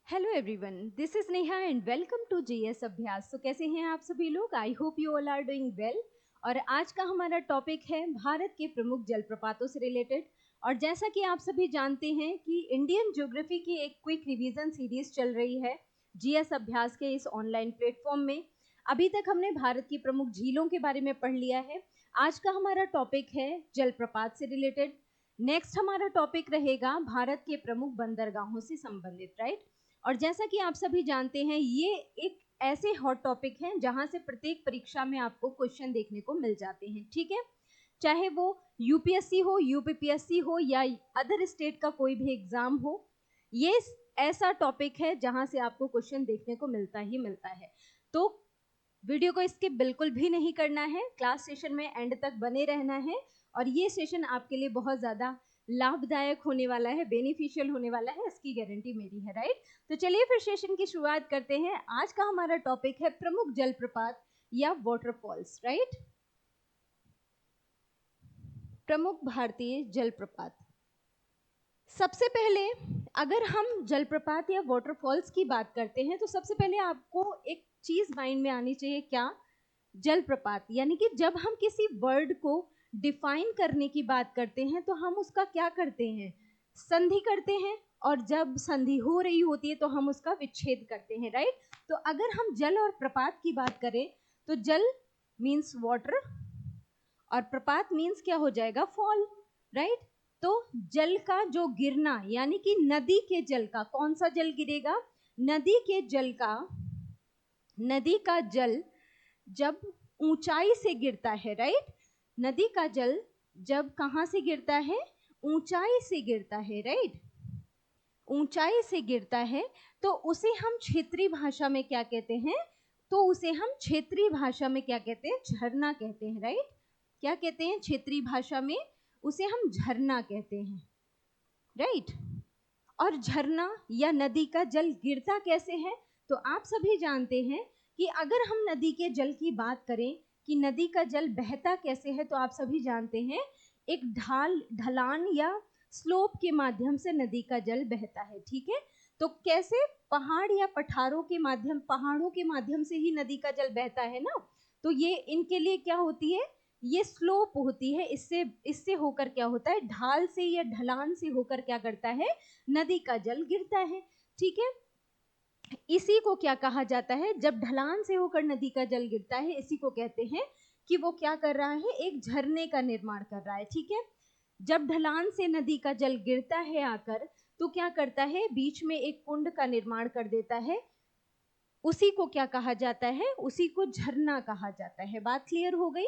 Hello everyone, this is Neha and welcome to GS Abhyas. तो कैसे हैं आप सभी लोग? I hope you all are doing well. और आज का हमारा टॉपिक है भारत के प्रमुख जलप्रपातों से रिलेटेड। और जैसा कि आप सभी जानते हैं कि इंडियन ज्योग्राफी की एक क्विक रिवीजन सीरीज चल रही है जीएस अभ्यास के इस ऑनलाइन प्लेटफॉर्म में। अभी तक हमने भारत की प्रमुख झीलों के बारे में पढ़ लिया है। आज का हमारा टॉपिक है जलप्रपात से रिलेटेड। नेक्स्ट हमारा टॉपिक रहेगा भारत के प्रमुख बंदरगाहों से संबंधित, राइट। और जैसा कि आप सभी जानते हैं, ये एक ऐसे हॉट टॉपिक हैं जहां से प्रत्येक परीक्षा में आपको क्वेश्चन देखने को मिल जाते हैं, ठीक है। चाहे वो यूपीएससी हो, यूपीपीएससी हो या अदर स्टेट का कोई भी एग्जाम हो, ये ऐसा टॉपिक है जहां से आपको क्वेश्चन देखने को मिलता ही मिलता है। तो वीडियो को स्किप बिल्कुल भी नहीं करना है, क्लास सेशन में एंड तक बने रहना है। और ये सेशन आपके लिए बहुत ज़्यादा लाभदायक होने वाला है, बेनिफिशियल होने वाला है, इसकी गारंटी मेरी है, राइट। तो चलिए फिर सेशन की शुरुआत करते हैं। आज का हमारा टॉपिक है प्रमुख जलप्रपात या वाटरफॉल्स, राइट। प्रमुख भारतीय जलप्रपात। सबसे पहले अगर हम जलप्रपात या वाटरफॉल्स की बात करते हैं तो सबसे पहले आपको एक चीज माइंड में आनी चाहिए, क्या? जलप्रपात। यानी कि जब हम किसी वर्ड को डिफाइन करने की बात करते हैं तो हम उसका क्या करते हैं? संधि करते हैं। और जब संधि हो रही होती है तो हम उसका विच्छेद करते हैं, राइट। तो अगर हम जल और प्रपात की बात करें तो जल मीन्स वाटर और प्रपात मीन्स क्या हो जाएगा? Fall, right. तो जल का जो गिरना, यानी कि नदी के जल का, कौन सा जल गिरेगा? नदी के जल का, नदी का जल जब ऊंचाई से गिरता है, राइट। नदी का जल जब कहां से गिरता है? ऊंचाई से गिरता है, राइट। ऊंचाई से गिरता है तो उसे हम क्षेत्रीय भाषा में क्या कहते हैं? तो उसे हम क्षेत्रीय भाषा में क्या कहते हैं? झरना कहते हैं, राइट। क्या कहते हैं क्षेत्रीय भाषा में? उसे हम झरना कहते हैं, राइट। और झरना या नदी का जल गिरता कैसे है? तो आप सभी जानते हैं कि अगर हम नदी के जल की बात करें कि नदी का जल बहता कैसे है, तो आप सभी जानते हैं एक ढलान या स्लोप के माध्यम से नदी का जल बहता है, ठीक है। तो कैसे? पहाड़ या पहाड़ों के माध्यम से ही नदी का जल बहता है ना। तो ये इनके लिए क्या होती है? ये स्लोप होती है। इससे इससे होकर क्या होता है? ढाल से या ढलान से होकर क्या करता है? नदी का जल गिरता है, ठीक है। इसी को क्या कहा जाता है? जब ढलान से होकर नदी का जल गिरता है, इसी को कहते हैं कि वो क्या कर रहा है? एक झरने का निर्माण कर रहा है, ठीक है। जब ढलान से नदी का जल गिरता है आकर, तो क्या करता है? बीच में एक कुंड का निर्माण कर देता है। उसी को क्या कहा जाता है? उसी को झरना कहा जाता है। बात क्लियर हो गई?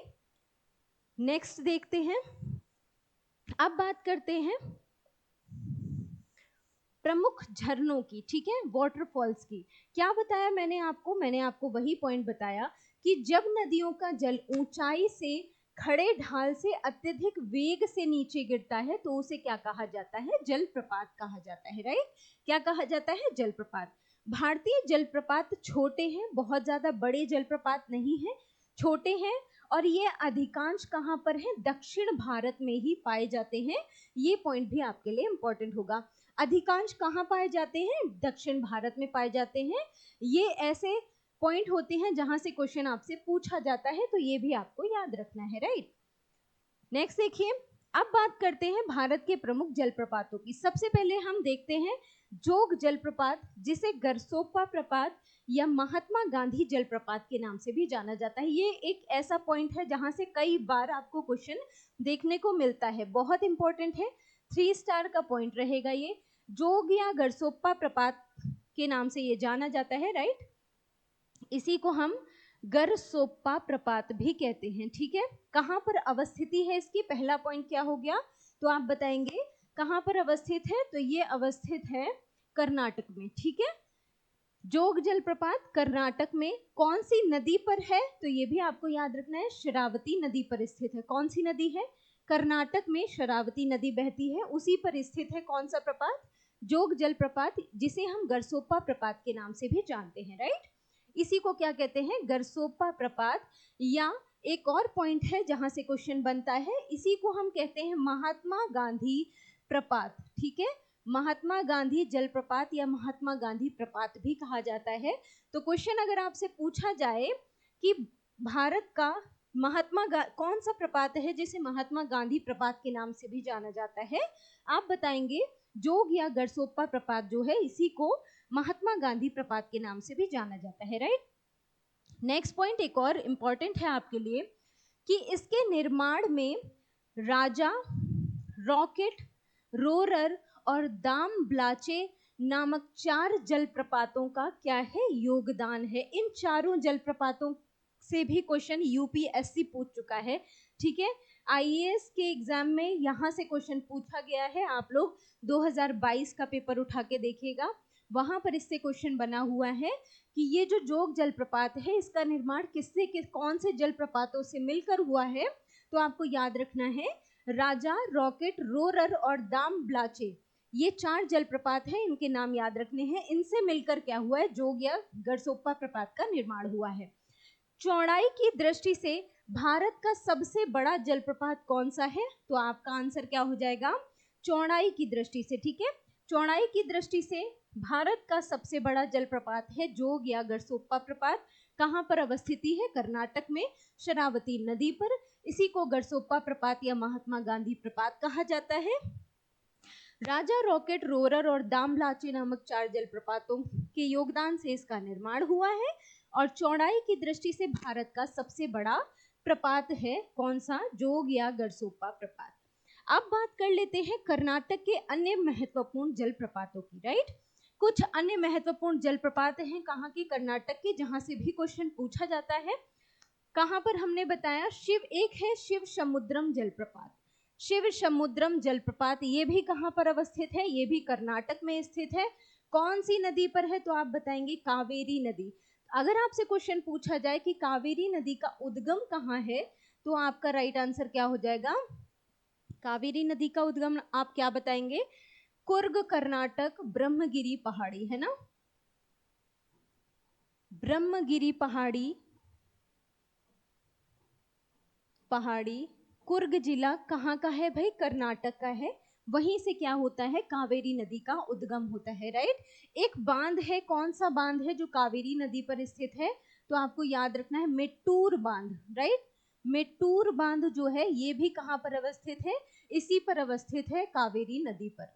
नेक्स्ट देखते हैं। अब बात करते हैं प्रमुख झरनों की, ठीक है, वाटरफॉल्स की। क्या बताया मैंने आपको? मैंने आपको वही पॉइंट बताया कि जब नदियों का जल ऊंचाई से, खड़े ढाल से अत्यधिक वेग से नीचे गिरता है तो उसे क्या कहा जाता है? जलप्रपात कहा जाता है, राइट। क्या कहा जाता है? जलप्रपात। भारतीय जलप्रपात छोटे हैं, बहुत ज्यादा बड़े जलप्रपात नहीं है, छोटे हैं। और ये अधिकांश कहाँ पर है? दक्षिण भारत में ही पाए जाते हैं। ये पॉइंट भी आपके लिए इंपॉर्टेंट होगा। अधिकांश कहाँ पाए जाते हैं? दक्षिण भारत में पाए जाते हैं। ये ऐसे पॉइंट होते हैं जहां से क्वेश्चन आपसे पूछा जाता है, तो ये भी आपको याद रखना है, राइट। नेक्स्ट देखिए, अब बात करते हैं भारत के प्रमुख जलप्रपातों की। सबसे पहले हम देखते हैं जोग जलप्रपात, जिसे गरसोप्पा प्रपात या महात्मा गांधी जलप्रपात के नाम से भी जाना जाता है। ये एक ऐसा पॉइंट है जहां से कई बार आपको क्वेश्चन देखने को मिलता है, बहुत इंपॉर्टेंट है, 3 स्टार का पॉइंट रहेगा ये। जोग या गरसोप्पा प्रपात के नाम से ये जाना जाता है, राइट। इसी को हम गरसोप्पा प्रपात भी कहते हैं, ठीक है। कहां पर अवस्थिति है इसकी? पहला पॉइंट क्या हो गया? तो आप बताएंगे कहां पर अवस्थित है? तो ये अवस्थित है कर्नाटक में, ठीक है। जोग जलप्रपात कर्नाटक में कौन सी नदी पर है? तो ये भी आपको याद रखना है, शरावती नदी पर स्थित है। कौन सी नदी है? कर्नाटक में शरावती नदी बहती है, उसी पर स्थित है कौन सा प्रपात? जोग जलप्रपात, जिसे हम गरसोप्पा प्रपात के नाम से भी जानते हैं, राइट। इसी को क्या कहते हैं? गरसोप्पा प्रपात। या एक और पॉइंट है जहां से क्वेश्चन बनता है, इसी को हम कहते हैं महात्मा गांधी प्रपात, ठीक है। महात्मा गांधी जलप्रपात या महात्मा गांधी प्रपात भी कहा जाता है। तो क्वेश्चन अगर आपसे पूछा जाए कि भारत का कौन सा प्रपात है जिसे महात्मा गांधी प्रपात के नाम से भी जाना जाता है, आप बताएंगे जोग या गरसोप्पा प्रपात जो है इसी को महात्मा गांधी प्रपात के नाम से भी जाना जाता है, राइट। नेक्स्ट पॉइंट एक और इम्पॉर्टेंट है आपके लिए कि इसके निर्माण में राजा, रॉकेट, रोरर और दाम ब्लाचे नामक 4 जलप्रपातों का क्या है, योगदान है। इन चारों जलप्रपातों से भी क्वेश्चन यूपीएससी पूछ चुका है, ठीक है। आईएएस के एग्जाम में यहाँ से क्वेश्चन पूछा गया है, आप लोग 2022 का पेपर उठा के देखिएगा, वहां पर इससे क्वेश्चन बना हुआ है कि ये जो जोग जलप्रपात है इसका निर्माण कौन से जलप्रपातों से मिलकर हुआ है। तो आपको याद रखना है राजा, रॉकेट, रोरर और दाम ब्लाचे, ये 4 जलप्रपात हैं, इनके नाम याद रखने हैं। इनसे मिलकर क्या हुआ है, जोग या गरसोप्पा प्रपात का निर्माण हुआ है। चौड़ाई की दृष्टि से भारत का सबसे बड़ा जलप्रपात कौन सा है, तो आपका आंसर क्या हो जाएगा, चौड़ाई की दृष्टि से, ठीक है। चौड़ाई की दृष्टि से भारत का सबसे बड़ा जलप्रपात है जोग या गरसोप्पा प्रपात। कहाँ पर अवस्थिति है, कर्नाटक में शरावती नदी पर। इसी को गरसोप्पा प्रपात या महात्मा गांधी प्रपात कहा जाता है। राजा, रॉकेट, रोरर और दामलाचे नामक 4 जलप्रपातों के योगदान से इसका निर्माण हुआ है और चौड़ाई की दृष्टि से भारत का सबसे बड़ा प्रपात है कौन सा, जोग या गरसोप्पा प्रपात। अब बात कर लेते हैं कर्नाटक के अन्य महत्वपूर्ण जलप्रपातों की, राइट। कुछ अन्य महत्वपूर्ण जलप्रपात हैं कहाँ के, कर्नाटक के, जहां से भी क्वेश्चन पूछा जाता है। कहाँ पर हमने बताया, एक है शिव समुद्रम जलप्रपात। शिव समुद्रम जलप्रपात ये भी कहाँ पर अवस्थित है, ये भी कर्नाटक में स्थित है। कौन सी नदी पर है, तो आप बताएंगे कावेरी नदी। अगर आपसे क्वेश्चन पूछा जाए कि कावेरी नदी का उद्गम कहाँ है, तो आपका राइट आंसर क्या हो जाएगा, कावेरी नदी का उद्गम आप क्या बताएंगे, कुर्ग, कर्नाटक, ब्रह्मगिरी पहाड़ी, है ना, ब्रह्मगिरी पहाड़ी कुर्ग जिला कहाँ का है भाई, कर्नाटक का है। वहीं से क्या होता है, कावेरी नदी का उद्गम होता है, राइट। एक बांध है, कौन सा बांध है जो कावेरी नदी पर स्थित है, तो आपको याद रखना है मेट्टूर बांध, राइट। मेट्टूर बांध जो है ये भी कहाँ पर अवस्थित है, इसी पर अवस्थित है, कावेरी नदी पर।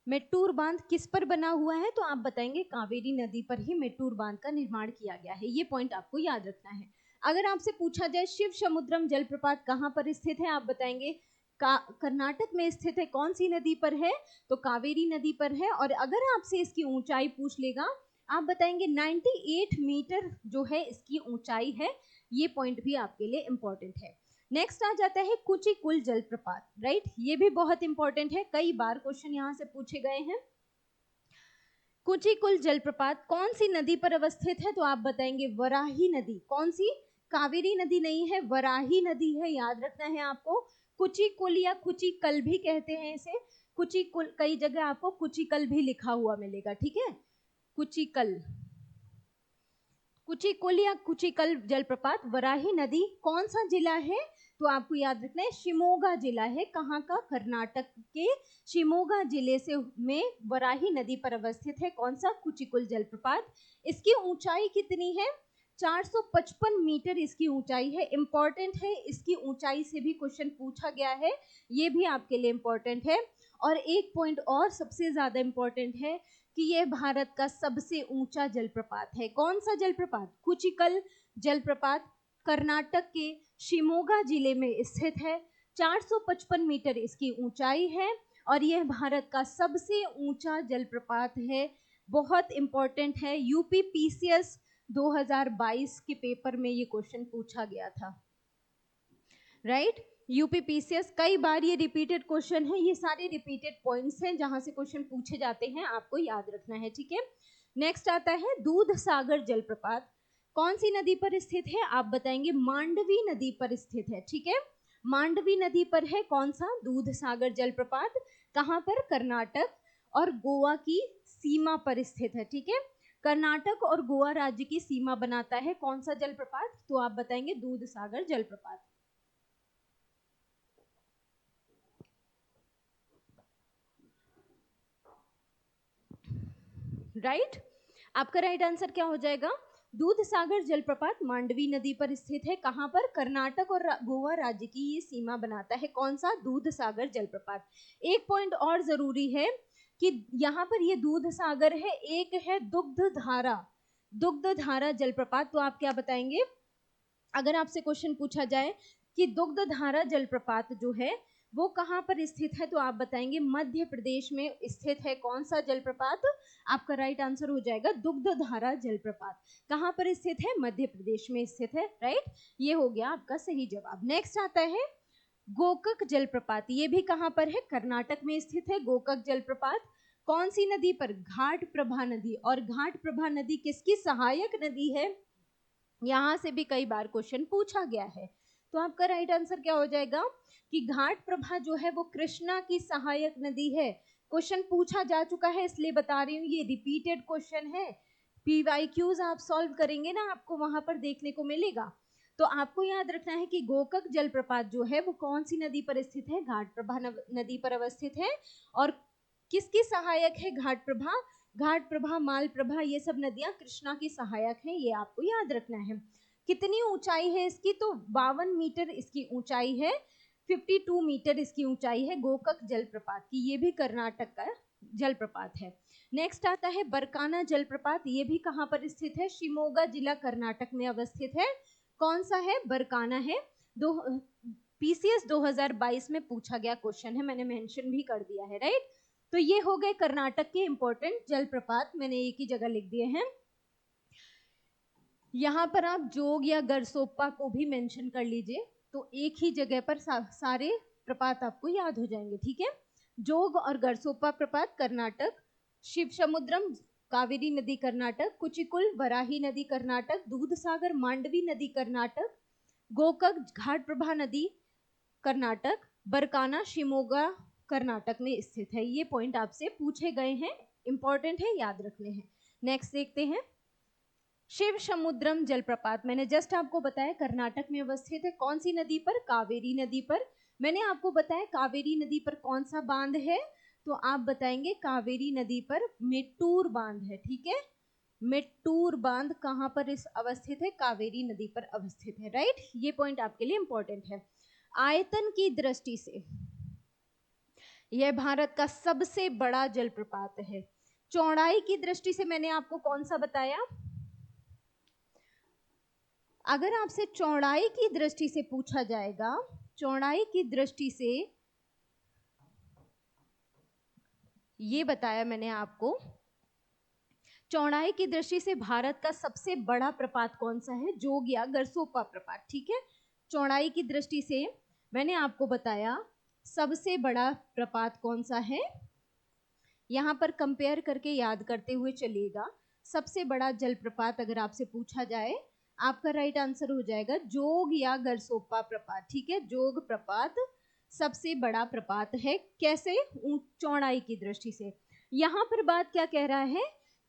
मेट्टूर बांध किस पर बना हुआ है, तो आप बताएंगे कावेरी नदी पर ही मेट्टूर बांध का निर्माण किया गया है। ये पॉइंट आपको याद रखना है। अगर आपसे पूछा जाए शिव समुद्रम जलप्रपात कहाँ पर स्थित है, आप बताएंगे कर्नाटक में स्थित है। कौन सी नदी पर है, तो कावेरी नदी पर है। और अगर आपसे इसकी ऊंचाई पूछ लेगा, आप बताएंगे 98 मीटर जो है इसकी ऊंचाई है। ये पॉइंट भी आपके लिए इंपॉर्टेंट है। नेक्स्ट आ जाता है कुचिकुल जलप्रपात, राइट। ये भी बहुत इंपॉर्टेंट है, कई बार क्वेश्चन यहाँ से पूछे गए हैं। कुचिकुल जलप्रपात कौन सी नदी पर अवस्थित है, तो आप बताएंगे वराही नदी। कौन सी, कावेरी नदी नहीं है, वराही नदी है, याद रखना है आपको। कुचिकुल या कुचिकल भी कहते हैं इसे, कुचिकुल, कई जगह आपको कुचिकल भी लिखा हुआ मिलेगा, ठीक है। कुचिकुल या कुचिकल जलप्रपात वराही नदी कौन सा जिला है, तो आपको याद रखना है शिमोगा जिला है। कहाँ का, कर्नाटक के शिमोगा जिले से में वराही नदी पर अवस्थित है कौन सा, कुचिकुल जलप्रपात। इसकी ऊंचाई कितनी है, 455 मीटर इसकी ऊंचाई है। इंपॉर्टेंट है, इसकी ऊंचाई से भी क्वेश्चन पूछा गया है, ये भी आपके लिए इंपॉर्टेंट है। और एक पॉइंट और सबसे ज्यादा इंपॉर्टेंट है कि यह भारत का सबसे ऊंचा जलप्रपात है। कौन सा जलप्रपात, कुचिकल जलप्रपात, कर्नाटक के शिमोगा जिले में स्थित है। 455 मीटर इसकी ऊंचाई है और यह भारत का सबसे ऊंचा जलप्रपात है। बहुत इंपॉर्टेंट है, यूपी पीसीएस 2022 के पेपर में ये क्वेश्चन पूछा गया था, राइट। यूपी पीसीएस कई बार ये रिपीटेड क्वेश्चन है, ये सारे रिपीटेड पॉइंट्स हैं जहां से क्वेश्चन पूछे जाते हैं, आपको याद रखना है, ठीक है। नेक्स्ट आता है दूध सागर जलप्रपात। कौन सी नदी पर स्थित है, आप बताएंगे मांडवी नदी पर स्थित है, ठीक है। मांडवी नदी पर है कौन सा, दूध सागर जलप्रपात। कहाँ पर, कर्नाटक और गोवा की सीमा पर स्थित है, ठीक है। कर्नाटक और गोवा राज्य की सीमा बनाता है कौन सा जलप्रपात, तो आप बताएंगे दूध सागर जलप्रपात। राइट। आपका राइट आंसर क्या हो जाएगा? दूधसागर जलप्रपात मांडवी नदी पर स्थित है। कहां पर? कर्नाटक और गोवा राज्य की ये सीमा बनाता है। कौन सा? दूधसागर जलप्रपात। एक पॉइंट और जरूरी है कि यहाँ पर ये दूधसागर है, एक है दुग्धधारा, दुग्धधारा जलप्रपात। तो आप क्या बताएंगे अगर आपसे क्वेश्चन पूछा जाए कि दुग्धधारा जलप्रपात जो है वो कहाँ पर स्थित है, तो आप बताएंगे मध्य प्रदेश में स्थित है। कौन सा जलप्रपात? आपका राइट आंसर हो जाएगा दुग्धधारा जलप्रपात। कहाँ पर स्थित है? मध्य प्रदेश में स्थित है। राइट, ये हो गया आपका सही जवाब। नेक्स्ट आता है गोकक जलप्रपात। ये भी कहाँ पर है? कर्नाटक में स्थित है गोकक जलप्रपात। कौन सी नदी पर? घाट प्रभा नदी। और घाट प्रभा नदी किसकी सहायक नदी है? यहां से भी कई बार क्वेश्चन पूछा गया है। तो आपका राइट आंसर क्या हो जाएगा कि घाट प्रभा जो है वो कृष्णा की सहायक नदी है। क्वेश्चन पूछा जा चुका है इसलिए बता रही हूँ, ये रिपीटेड क्वेश्चन है। पीवाईक्यूज आप सॉल्व करेंगे ना, आपको वहां पर देखने को मिलेगा। तो आपको याद रखना है कि गोकक जलप्रपात जो है वो कौन सी नदी पर स्थित है? घाट प्रभा नदी पर अवस्थित है। और किसकी सहायक है घाट प्रभा? घाट प्रभा, माल प्रभा, ये सब नदियां कृष्णा की सहायक हैं, ये आपको याद रखना है। कितनी ऊंचाई है इसकी? तो 52 मीटर इसकी ऊंचाई है, 52 मीटर इसकी ऊंचाई है गोकक जलप्रपात की। ये भी कर्नाटक का जलप्रपात है। नेक्स्ट आता है बरकाना जलप्रपात। ये भी कहाँ पर स्थित है? शिमोगा जिला कर्नाटक में अवस्थित है। कौन सा है? बरकाना है। पीसीएस 2022 में पूछा गया क्वेश्चन है, मैंने मेंशन भी कर दिया है। राइट, तो ये हो गए कर्नाटक के इंपॉर्टेंट जलप्रपात, मैंने एक ही जगह लिख दिए हैं। यहां पर आप जोग या गरसोप्पा को भी मेंशन कर लीजिए, तो एक ही जगह पर सारे प्रपात आपको याद हो जाएंगे। ठीक है, जोग और गरसोप्पा प्रपात कर्नाटक, शिव समुद्रम कावेरी नदी कर्नाटक, कुचिकुल वराही नदी कर्नाटक, दूधसागर मांडवी नदी कर्नाटक, गोकक घाट प्रभा नदी कर्नाटक, बरकाना शिमोगा कर्नाटक में स्थित है। ये पॉइंट आपसे पूछे गए हैं, इंपॉर्टेंट है, याद रखने हैं। नेक्स्ट देखते हैं शिव समुद्रम जलप्रपात। मैंने जस्ट आपको बताया कर्नाटक में अवस्थित है। कौन सी नदी पर? कावेरी नदी पर। मैंने आपको बताया कावेरी नदी पर कौन सा बांध है, तो आप बताएंगे कावेरी नदी पर मेट्टूर बांध है। ठीक है, मेट्टूर बांध कहां पर इस अवस्थित है? कावेरी नदी पर अवस्थित है। राइट, ये पॉइंट आपके लिए इंपॉर्टेंट है। आयतन की दृष्टि से यह भारत का सबसे बड़ा जलप्रपात है। चौड़ाई की दृष्टि से मैंने आपको कौन सा बताया? अगर आपसे चौड़ाई की दृष्टि से पूछा जाएगा, चौड़ाई की दृष्टि से ये बताया मैंने आपको, चौड़ाई की दृष्टि से भारत का सबसे बड़ा प्रपात कौन सा है? जोग या गरसोप्पा प्रपात। ठीक है, चौड़ाई की दृष्टि से मैंने आपको बताया सबसे बड़ा प्रपात कौन सा है। यहां पर कंपेयर करके याद करते हुए चलिएगा। सबसे बड़ा जलप्रपात अगर आपसे पूछा जाए, आपका राइट आंसर हो जाएगा जोग या गरसोप्पा प्रपात। ठीक है, जोग प्रपात सबसे बड़ा प्रपात है। कैसे? चौड़ाई की दृष्टि से। यहाँ पर बात क्या कह रहा है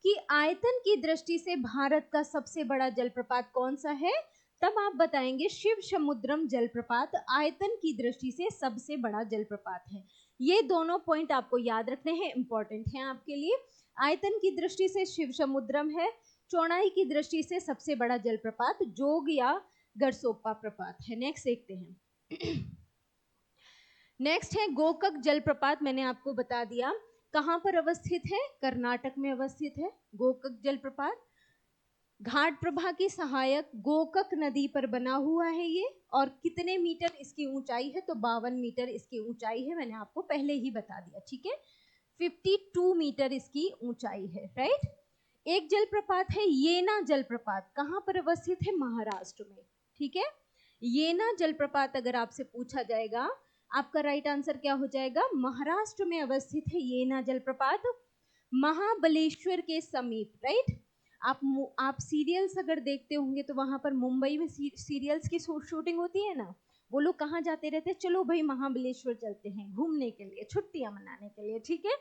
कि आयतन की दृष्टि से भारत का सबसे बड़ा जलप्रपात कौन सा है, तब आप बताएंगे शिव समुद्रम जलप्रपात आयतन की दृष्टि से सबसे बड़ा जलप्रपात है। ये दोनों पॉइंट आपको याद रखने हैं, इंपॉर्टेंट हैं आपके लिए। आयतन की दृष्टि से शिव समुद्रम है, चौड़ाई की दृष्टि से सबसे बड़ा जलप्रपात जोग या गरसोप्पा प्रपात है। नेक्स्ट देखते हैं। नेक्स्ट है गोकक जलप्रपात। मैंने आपको बता दिया कहां पर अवस्थित है, कर्नाटक में अवस्थित है गोकक जलप्रपात। घाट प्रभा की सहायक गोकक नदी पर बना हुआ है ये। और कितने मीटर इसकी ऊंचाई है, तो 52 मीटर इसकी ऊंचाई है, मैंने आपको पहले ही बता दिया। ठीक है, 52 मीटर इसकी ऊंचाई है। राइट, एक जलप्रपात है येना जलप्रपात। कहां पर अवस्थित है? महाराष्ट्र में। ठीक है, येना जलप्रपात अगर आपसे पूछा जाएगा, आपका राइट आंसर क्या हो जाएगा? महाराष्ट्र में अवस्थित है येना जलप्रपात, महाबलेश्वर के समीप। राइट, आप सीरियल्स अगर देखते होंगे तो वहां पर मुंबई में सीरियल्स की शूटिंग होती है ना, वो लोग कहाँ जाते रहते हैं? चलो भाई महाबलेश्वर चलते हैं घूमने के लिए, छुट्टियां मनाने के लिए। ठीक है,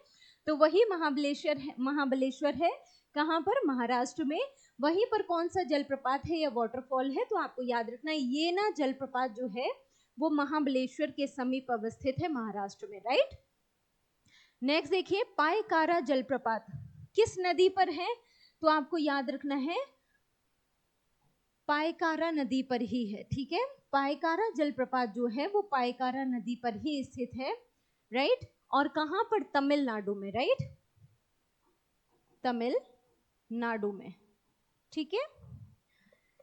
तो वही महाबलेश्वर है कहाँ पर? महाराष्ट्र में। वहीं पर कौन सा जलप्रपात है या वाटरफॉल है, तो आपको याद रखना है ये ना जलप्रपात जो है वो महाबलेश्वर के समीप अवस्थित है महाराष्ट्र में। राइट, नेक्स्ट देखिए पायकारा जलप्रपात। किस नदी पर है? तो आपको याद रखना है पायकारा नदी पर ही है, ठीक है। पायकारा जलप्रपात जो है वो पायकारा नदी पर ही स्थित है, राइट। और कहां पर? तमिलनाडु में, राइट, तमिलनाडु में, ठीक है।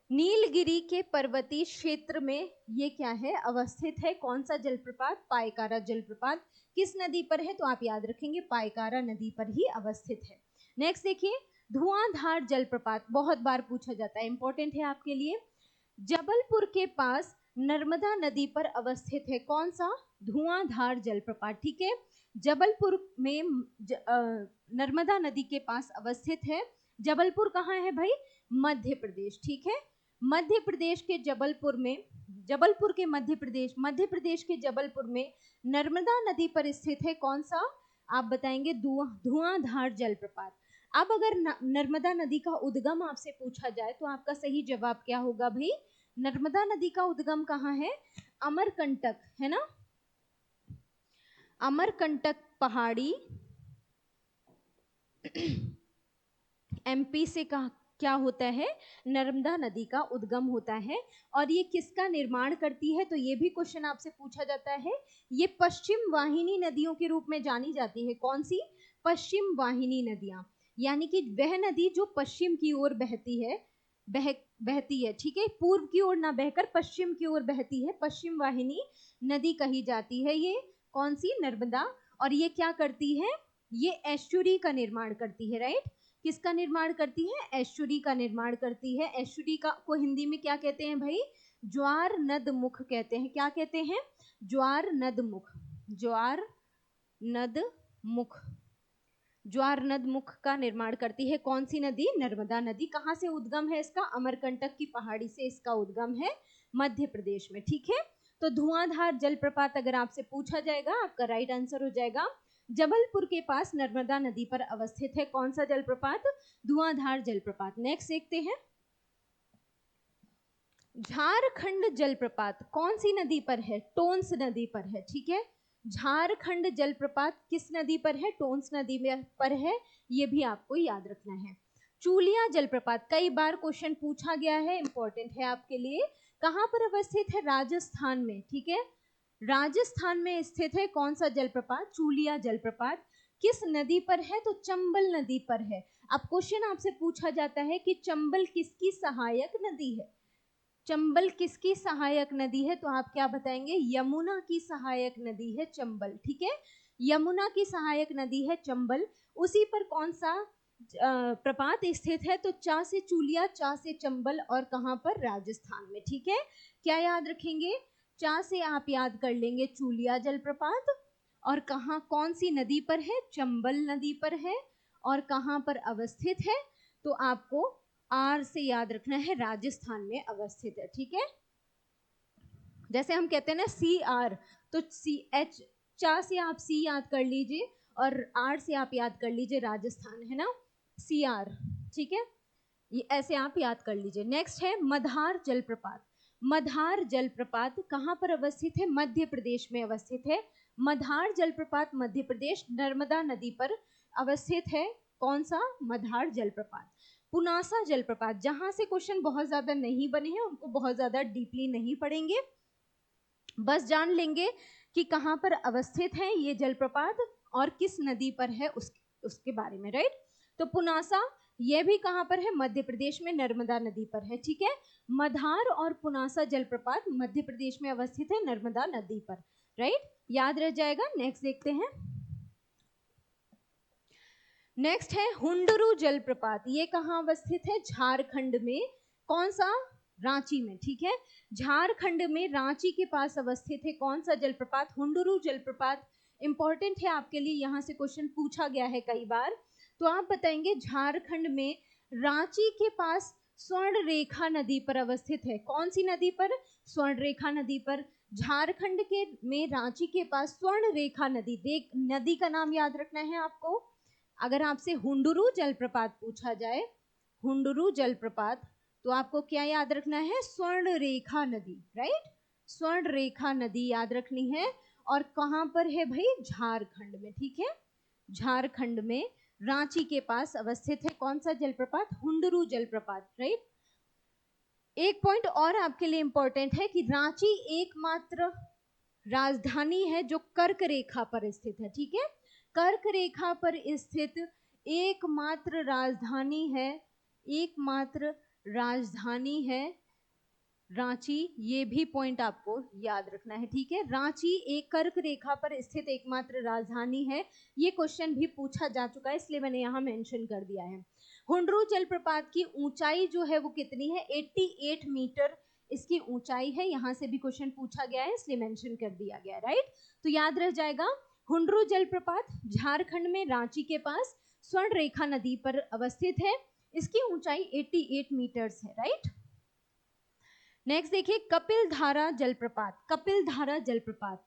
नीलगिरी के पर्वतीय क्षेत्र में ये क्या है? अवस्थित है। कौन सा जलप्रपात? पायकारा जलप्रपात। किस नदी पर है? तो आप याद रखेंगे पायकारा नदी पर ही अवस्थित है। नेक्स्ट देखिए, धुआंधार जलप्रपात बहुत बार पूछा जाता है, इंपॉर्टेंट है आपके लिए। जबलपुर के पास नर्मदा नदी पर अवस्थित है। कौन सा? धुआंधार जलप्रपात, ठीक है। जबलपुर में नर्मदा नदी के पास अवस्थित है। जबलपुर कहाँ है भाई? मध्य प्रदेश, ठीक है। मध्य प्रदेश के जबलपुर में, जबलपुर के मध्य प्रदेश के जबलपुर में नर्मदा नदी पर स्थित है। कौन सा? आप बताएंगे धुआंधार जलप्रपात। अब अगर नर्मदा नदी का उद्गम आपसे पूछा जाए तो आपका सही जवाब क्या होगा भाई? नर्मदा नदी का उद्गम कहाँ है? अमरकंटक, है ना, अमरकंटक पहाड़ी एमपी से क्या होता है? नर्मदा नदी का उद्गम होता है। और ये किसका निर्माण करती है? तो ये भी क्वेश्चन आपसे पूछा जाता है। ये पश्चिम वाहिनी नदियों के रूप में जानी जाती है। कौन सी? पश्चिम वाहिनी नदियां, यानी कि वह नदी जो पश्चिम की ओर बहती है, बहती है, ठीक है, पूर्व की ओर ना बहकर पश्चिम की ओर बहती है, पश्चिम वाहिनी नदी कही जाती है ये। कौन सी? नर्मदा। और ये क्या करती है? ये एस्चुरी का निर्माण करती है, राइट। किसका निर्माण करती है? एस्चुरी का निर्माण करती है। एस्चुरी का को हिंदी में क्या कहते हैं भाई? ज्वार नद मुख कहते हैं। क्या कहते हैं? ज्वार नद मुख, ज्वार नद मुख, ज्वार नद मुख का निर्माण करती है। कौन सी नदी? नर्मदा नदी। कहाँ से उद्गम है इसका? अमरकंटक की पहाड़ी से इसका उद्गम है, मध्य प्रदेश में, ठीक है। तो धुआंधार जलप्रपात अगर आपसे पूछा जाएगा, आपका राइट आंसर हो जाएगा जबलपुर के पास नर्मदा नदी पर अवस्थित है। कौन सा जलप्रपात? धुआंधार जलप्रपात। नेक्स्ट देखते हैं, झारखंड जलप्रपात कौन सी नदी पर है? टोंस नदी पर है, ठीक है। झारखंड जलप्रपात किस नदी पर है? टोंस नदी पर है। ये भी आपको याद रखना है। चूलिया जलप्रपात कई बार क्वेश्चन पूछा गया है, इंपॉर्टेंट है आपके लिए। कहां पर अवस्थित है? राजस्थान में, ठीक है, राजस्थान में स्थित है। कौन सा जलप्रपात? चूलिया जलप्रपात। किस नदी पर है? तो चंबल नदी पर है। अब क्वेश्चन आपसे पूछा जाता है कि चंबल किसकी सहायक नदी है? चंबल किसकी सहायक नदी है? तो आप क्या बताएंगे? यमुना की सहायक नदी है चंबल, ठीक है। यमुना की सहायक नदी है चंबल। उसी पर कौन सा प्रपात स्थित है? तो चा से चूलिया, चा से चंबल, और कहां पर? राजस्थान में, ठीक है। क्या याद रखेंगे? चा से आप याद कर लेंगे चूलिया जलप्रपात, और कहां, कौन सी नदी पर है? चंबल नदी पर है। और कहां पर अवस्थित है? तो आपको आर से याद रखना है, राजस्थान में अवस्थित है, ठीक है। जैसे हम कहते हैं ना सी आर, तो सी एच, चा से आप सी याद कर लीजिए और आर से आप याद कर लीजिए राजस्थान, है ना, सी आर, ठीक है, ये ऐसे आप याद कर लीजिए। नेक्स्ट है मधार जलप्रपात। मधार जलप्रपात कहाँ पर अवस्थित है? मध्य प्रदेश में अवस्थित है। मधार जलप्रपात मध्य प्रदेश नर्मदा नदी पर अवस्थित है। कौन सा? मधार जलप्रपात। पुनासा जलप्रपात, जहां से क्वेश्चन बहुत ज्यादा नहीं बने हैं उनको बहुत ज्यादा डीपली नहीं पढ़ेंगे, बस जान लेंगे कि कहां पर अवस्थित है ये जलप्रपात और किस नदी पर है उसके बारे में, राइट। तो पुनासा ये भी कहां पर है? मध्य प्रदेश में नर्मदा नदी पर है, ठीक है। मधार और पुनासा जलप्रपात मध्य प्रदेश में अवस्थित है नर्मदा नदी पर, राइट, याद रह जाएगा। नेक्स्ट देखते हैं, नेक्स्ट है हुंडरू जलप्रपात। ये कहां अवस्थित है? झारखंड में। कौन सा? रांची में, ठीक है। झारखंड में रांची के पास अवस्थित है कौन सा जलप्रपात? हुंडरू जलप्रपात। इंपॉर्टेंट है आपके लिए, यहां से क्वेश्चन पूछा गया है कई बार। तो आप बताएंगे झारखंड में रांची के पास स्वर्ण रेखा नदी पर अवस्थित है। कौन सी नदी पर? स्वर्ण रेखा नदी पर। झारखंड के में रांची के पास स्वर्ण रेखा नदी, देख नदी का नाम याद रखना है आपको। अगर आपसे हुंडरू जलप्रपात पूछा जाए, हुंडरू जलप्रपात, तो आपको क्या याद रखना है? स्वर्ण रेखा नदी, राइट, स्वर्ण रेखा नदी याद रखनी है। और कहां पर है भाई? झारखंड में, ठीक है, झारखंड में रांची के पास अवस्थित है। कौन सा जलप्रपात? हुंडरू जलप्रपात, राइट। एक पॉइंट और आपके लिए इंपॉर्टेंट है कि रांची एकमात्र राजधानी है जो कर्क रेखा पर स्थित है, ठीक है। कर्क रेखा पर स्थित एकमात्र राजधानी है रांची। ये भी पॉइंट आपको याद रखना है, ठीक है। रांची एक कर्क रेखा पर स्थित एकमात्र राजधानी है। ये क्वेश्चन भी पूछा जा चुका है, इसलिए मैंने यहाँ मेंशन कर दिया है। हुंडरू जलप्रपात की ऊंचाई जो है वो कितनी है? 88 मीटर इसकी ऊंचाई है। यहाँ से भी क्वेश्चन पूछा गया है, इसलिए मेंशन कर दिया गया है, राइट। तो याद रह जाएगा, हुंडरू जलप्रपात झारखंड में रांची के पास स्वर्ण रेखा नदी पर अवस्थित है। इसकी ऊंचाई 88 मीटर्स है, राइट। नेक्स्ट देखिए, कपिलधारा जलप्रपात। कपिलधारा जलप्रपात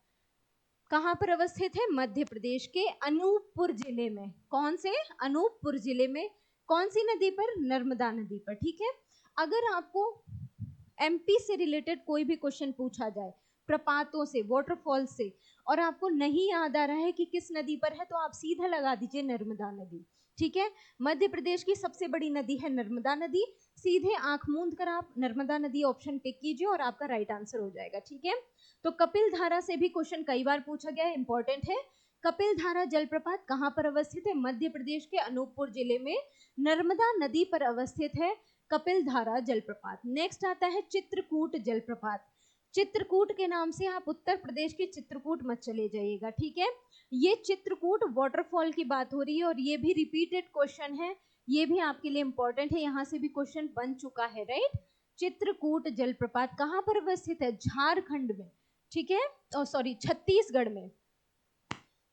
कहां पर अवस्थित है? मध्य प्रदेश के अनूपपुर जिले में। कौन से? अनूपपुर जिले में। कौन सी नदी पर? नर्मदा नदी पर, ठीक है। अगर आपको एमपी से रिलेटेड कोई भी क्वेश्चन पूछा जाए, प्रपातों से, वाटरफॉल से, और आपको नहीं याद आ रहा है कि किस नदी पर है, तो आप सीधा लगा दीजिए नर्मदा नदी, ठीक है। मध्य प्रदेश की सबसे बड़ी नदी है नर्मदा नदी। सीधे आंख मूंद कर आप नर्मदा नदी ऑप्शन टिक कीजिए और आपका राइट आंसर हो जाएगा, ठीक है। तो कपिलधारा से भी क्वेश्चन कई बार पूछा गया है, इंपॉर्टेंट है। कपिलधारा जलप्रपात कहां पर अवस्थित है? मध्य प्रदेश के अनूपपुर जिले में नर्मदा नदी पर अवस्थित है कपिलधारा जलप्रपात। नेक्स्ट आता है चित्रकूट जलप्रपात। चित्रकूट के नाम से आप उत्तर प्रदेश के चित्रकूट मत चले जाइएगा, ठीक है। ये चित्रकूट वाटरफॉल की बात हो रही है और ये भी रिपीटेड क्वेश्चन है, ये भी आपके लिए इंपॉर्टेंट है, यहाँ से भी क्वेश्चन बन चुका है, राइट। चित्रकूट जलप्रपात कहाँ पर अवस्थित है? झारखंड में, ठीक है। सॉरी, छत्तीसगढ़ में।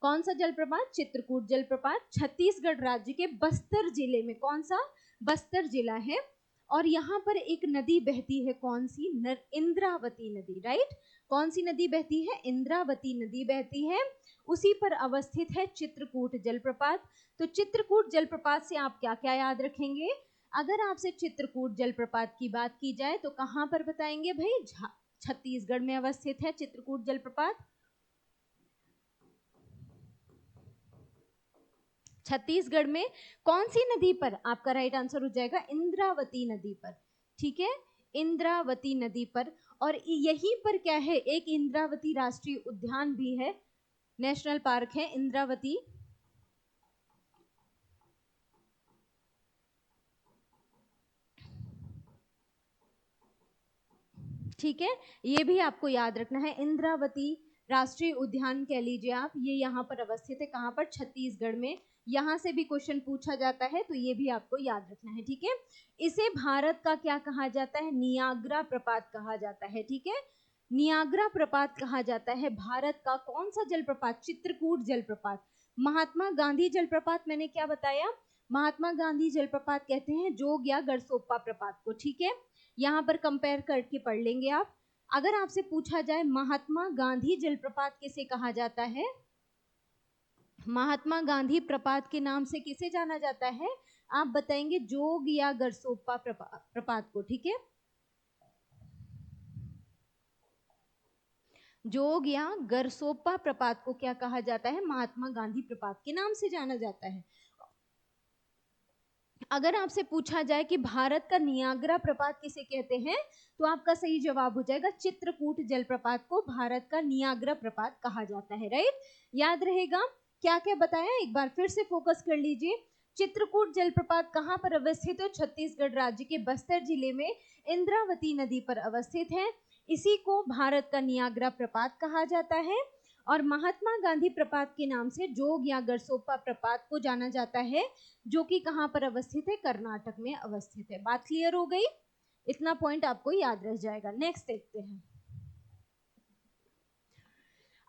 कौन सा जलप्रपात? चित्रकूट जलप्रपात छत्तीसगढ़ राज्य के बस्तर जिले में। कौन सा? बस्तर जिला है। और यहाँ पर एक नदी बहती है, कौन सी? इंद्रावती नदी, राइट। कौन सी नदी बहती है? इंद्रावती नदी बहती है। उसी पर अवस्थित है चित्रकूट जलप्रपात। तो चित्रकूट जलप्रपात से आप क्या क्या याद रखेंगे? अगर आपसे चित्रकूट जलप्रपात की बात की जाए तो कहाँ पर बताएंगे भाई? छत्तीसगढ़ में अवस्थित है चित्रकूट जलप्रपात। छत्तीसगढ़ में कौन सी नदी पर? आपका राइट आंसर हो जाएगा इंद्रावती नदी पर, ठीक है। इंद्रावती नदी पर। और यहीं पर क्या है? एक इंद्रावती राष्ट्रीय उद्यान भी है, नेशनल पार्क है इंद्रावती। ठीक है, ये भी आपको याद रखना है। इंद्रावती राष्ट्रीय उद्यान कह लीजिए आप, ये यहाँ पर अवस्थित है। कहाँ पर? छत्तीसगढ़ में। यहाँ से भी क्वेश्चन पूछा जाता है, तो ये भी आपको याद रखना है, ठीक है। इसे भारत का क्या कहा जाता है? नियाग्रा प्रपात कहा जाता है, ठीक है। नियाग्रा प्रपात कहा जाता है भारत का कौन सा जलप्रपात? चित्रकूट जलप्रपात। महात्मा गांधी जलप्रपात मैंने क्या बताया? महात्मा गांधी जलप्रपात कहते हैं जोग या गरसोप्पा प्रपात को, ठीक है। यहाँ पर कंपेयर करके पढ़ लेंगे आप। अगर आपसे पूछा जाए महात्मा गांधी जलप्रपात किसे कहा जाता है? महात्मा गांधी प्रपात के नाम से किसे जाना जाता है? आप बताएंगे जोग या गरसोप्पा प्रपात को, ठीक है। जोग या गरसोप्पा प्रपात को क्या कहा जाता है? महात्मा गांधी प्रपात के नाम से जाना जाता है। अगर आपसे पूछा जाए कि भारत का नियाग्रा प्रपात किसे कहते हैं, तो आपका सही जवाब हो जाएगा चित्रकूट जलप्रपात को भारत का नियाग्रा प्रपात कहा जाता है, राइट। याद रहेगा क्या क्या बताया, एक बार फिर से फोकस कर लीजिए। चित्रकूट जलप्रपात कहाँ पर अवस्थित है? छत्तीसगढ़ राज्य के बस्तर जिले में इंद्रावती नदी पर अवस्थित है। इसी को भारत का नियाग्रा प्रपात कहा जाता है। और महात्मा गांधी प्रपात के नाम से जोग या गरसोप्पा प्रपात को जाना जाता है, जो कि कहां पर अवस्थित है? कर्नाटक में अवस्थित है। बात क्लियर हो गई? इतना पॉइंट आपको याद रह जाएगा। नेक्स्ट देखते हैं।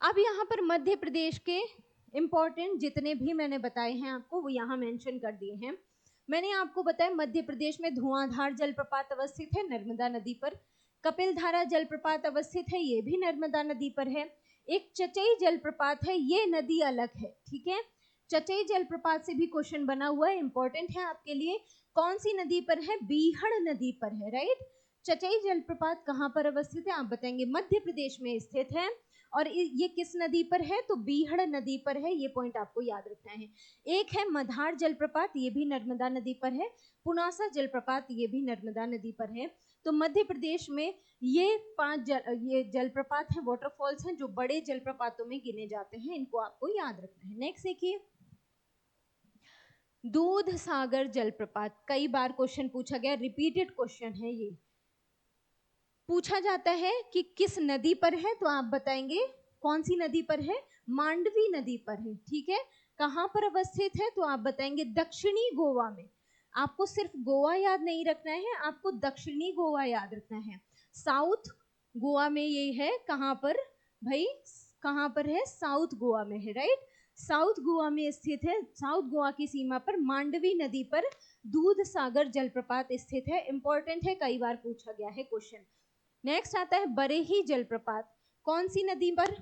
अब यहाँ पर मध्य प्रदेश के इंपॉर्टेंट जितने भी मैंने बताए हैं आपको, वो यहाँ मेंशन कर दिए हैं। मैंने आपको बताया मध्य प्रदेश में धुआंधार जलप्रपात अवस्थित है नर्मदा नदी पर। कपिलधारा जलप्रपात अवस्थित है, ये भी नर्मदा नदी पर है। एक चचई जलप्रपात है, ये नदी अलग है, ठीक है। चचई जलप्रपात से भी क्वेश्चन बना हुआ है, इंपॉर्टेंट है आपके लिए। कौन सी नदी पर है? बीहड़ नदी पर है, राइट। चचई जलप्रपात कहाँ पर अवस्थित है? आप बताएंगे मध्य प्रदेश में स्थित है। और ये किस नदी पर है? तो बीहड़ नदी पर है। ये पॉइंट आपको याद रखना है। एक है मधार जलप्रपात, ये भी नर्मदा नदी पर है। पुनासा जलप्रपात, ये भी नर्मदा नदी पर है। तो मध्य प्रदेश में ये ये जलप्रपात है, वाटरफॉल्स हैं जो बड़े जलप्रपातों में गिने जाते हैं। इनको आपको याद रखना है। नेक्स्ट देखिए, दूध सागर जलप्रपात, कई बार क्वेश्चन पूछा गया, रिपीटेड क्वेश्चन है ये। पूछा जाता है कि किस नदी पर है, तो आप बताएंगे कौन सी नदी पर है? मांडवी नदी पर है। ठीक है, कहां पर अवस्थित है? तो आप बताएंगे दक्षिणी गोवा में। आपको सिर्फ गोवा याद नहीं रखना है, आपको दक्षिणी गोवा याद रखना है। साउथ गोवा में ये है, कहां पर भाई? कहां पर है? साउथ गोवा में है, राइट। साउथ गोवा में स्थित है। साउथ गोवा की सीमा पर मांडवी नदी पर दूध सागर जलप्रपात स्थित है। इंपॉर्टेंट है, कई बार पूछा गया है क्वेश्चन। नेक्स्ट आता है बरेही जलप्रपात, कौन सी नदी पर?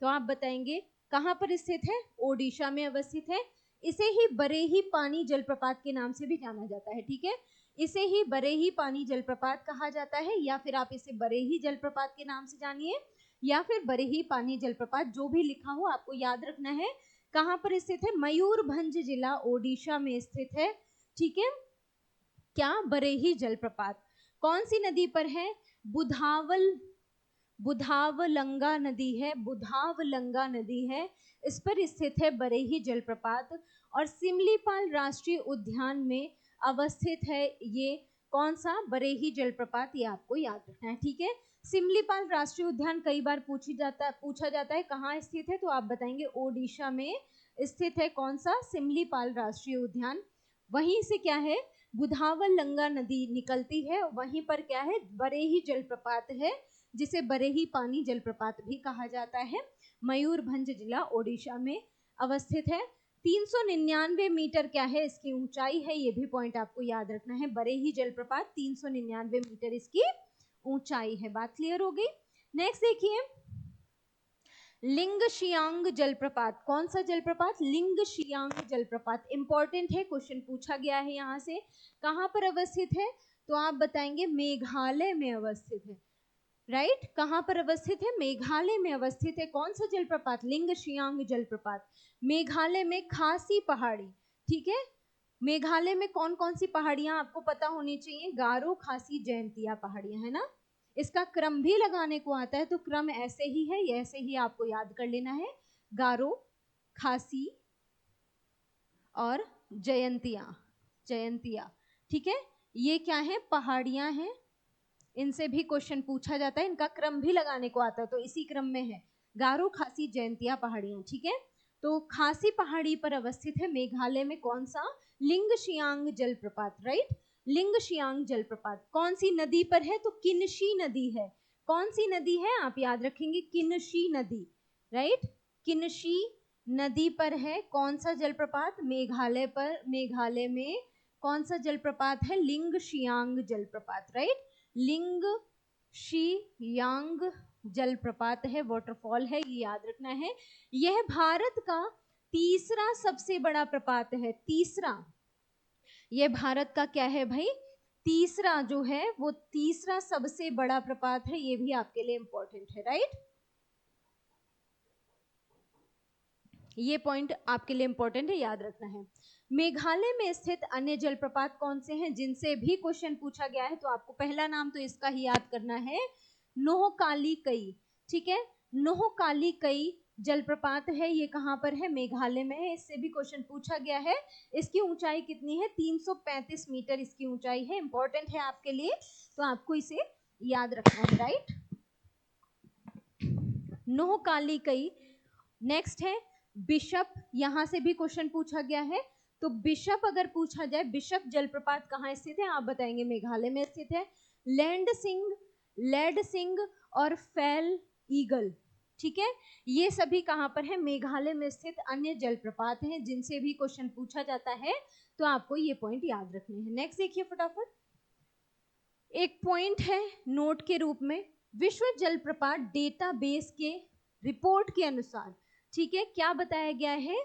तो आप बताएंगे कहां पर स्थित है? ओडिशा में अवस्थित है। इसे ही बरेही पानी जलप्रपात के नाम से भी जाना जाता है। ठीक है, इसे ही बरेही पानी जलप्रपात कहा जाता है, या फिर आप इसे बरेही जलप्रपात के नाम से जानिए, या फिर बरेही पानी जलप्रपात, जो भी लिखा हो आपको याद रखना है। कहां पर स्थित है? मयूरभंज जिला ओडिशा में स्थित है। ठीक है, क्या? बरेही जलप्रपात। कौन सी नदी पर है? बुधावलंगा नदी है। बुधावलंगा नदी है, इस पर स्थित है बरेही जलप्रपात। और सिमलीपाल राष्ट्रीय उद्यान में अवस्थित है ये कौन सा? बरेही जलप्रपात। ये आपको याद रखना है। ठीक है, सिमलीपाल राष्ट्रीय उद्यान कई बार पूछा जाता है कहाँ स्थित है, तो आप बताएंगे ओडिशा में स्थित है। कौन सा? सिमलीपाल राष्ट्रीय उद्यान। वहीं से क्या है? बुधावलंगा नदी निकलती है, वहीं पर क्या है? बरेही जलप्रपात है, जिसे बरेही पानी जलप्रपात भी कहा जाता है। मयूरभंज जिला ओडिशा में अवस्थित है। 399 मीटर क्या है इसकी ऊंचाई है, ये भी पॉइंट आपको याद रखना है। बरेही जलप्रपात 399 मीटर इसकी ऊंचाई है। बात क्लियर हो गई। नेक्स्ट देखिए, लिंगशियांग जलप्रपात, कौन सा जलप्रपात? लिंगशियांग जलप्रपात। इंपॉर्टेंट है, क्वेश्चन पूछा गया है यहाँ से। कहां पर अवस्थित है? तो आप बताएंगे मेघालय में अवस्थित है, राइट। कहां पर अवस्थित है? मेघालय में अवस्थित है। कौन सा जलप्रपात? लिंगशियांग जलप्रपात। मेघालय में खासी पहाड़ी। ठीक है, मेघालय में कौन कौन सी पहाड़ियां आपको पता होनी चाहिए? गारो, खासी, जयंतिया पहाड़ियां, है ना। इसका क्रम भी लगाने को आता है, तो क्रम ऐसे ही है, ऐसे ही आपको याद कर लेना है। गारो, खासी और जयंतिया। जयंतिया, ठीक है, ये क्या है? पहाड़ियां हैं। इनसे भी क्वेश्चन पूछा जाता है, इनका क्रम भी लगाने को आता है, तो इसी क्रम में है गारो, खासी, जयंतिया पहाड़ियां। ठीक है, तो खासी पहाड़ी पर अवस्थित है मेघालय में कौन सा? लिंगशियांग जलप्रपात, राइट। लिंगशियांग जलप्रपात कौन सी नदी पर है? तो किन्शी नदी है। कौन सी नदी है? आप याद रखेंगे, किन्शी नदी, राइट। किन्शी नदी पर है कौन सा जलप्रपात? मेघालय पर। मेघालय में कौन सा जलप्रपात है? लिंगशियांग जलप्रपात, राइट। लिंगशियांग जलप्रपात है, वाटरफॉल है, ये याद रखना है। यह भारत का तीसरा सबसे बड़ा प्रपात है। तीसरा, यह भारत का क्या है भाई? तीसरा जो है वो तीसरा सबसे बड़ा प्रपात है। ये भी आपके लिए इंपॉर्टेंट है, राइट। ये पॉइंट आपके लिए इंपॉर्टेंट है, याद रखना है। मेघालय में स्थित अन्य जलप्रपात कौन से हैं जिनसे भी क्वेश्चन पूछा गया है? तो आपको पहला नाम तो इसका ही याद करना है, नोहकाली कई। ठीक है, नोहकाली कई जलप्रपात है, ये कहां पर है? मेघालय में है। इससे भी क्वेश्चन पूछा गया है। इसकी ऊंचाई कितनी है? 335 मीटर इसकी ऊंचाई है। इंपॉर्टेंट है आपके लिए, तो आपको इसे याद रखना है, राइट। नोहकाली कई। नेक्स्ट है बिशप, यहां से भी क्वेश्चन पूछा गया है। तो बिशप अगर पूछा जाए, बिशप जलप्रपात कहाँ स्थित है? आप बताएंगे मेघालय में स्थित है। लेड सिंह और फैल ईगल, ठीक है, ये सभी कहां पर है? मेघालय में स्थित अन्य जलप्रपात हैं जिनसे भी क्वेश्चन पूछा जाता है, तो आपको ये पॉइंट याद रखने हैं। नेक्स्ट देखिए फटाफट, एक पॉइंट है नोट के रूप में, विश्व जलप्रपात डेटाबेस के रिपोर्ट के अनुसार, ठीक है, क्या बताया गया है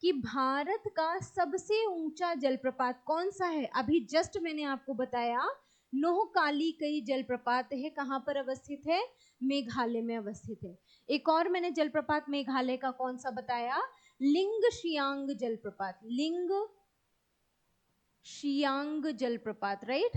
कि भारत का सबसे ऊंचा जलप्रपात कौन सा है? अभी जस्ट मैंने आपको बताया नोहकालीकई जलप्रपात है, कहाँ पर अवस्थित है? मेघालय में अवस्थित है। एक और मैंने जलप्रपात मेघालय का कौन सा बताया? लिंगशियांग जलप्रपात, लिंगशियांग जलप्रपात, राइट।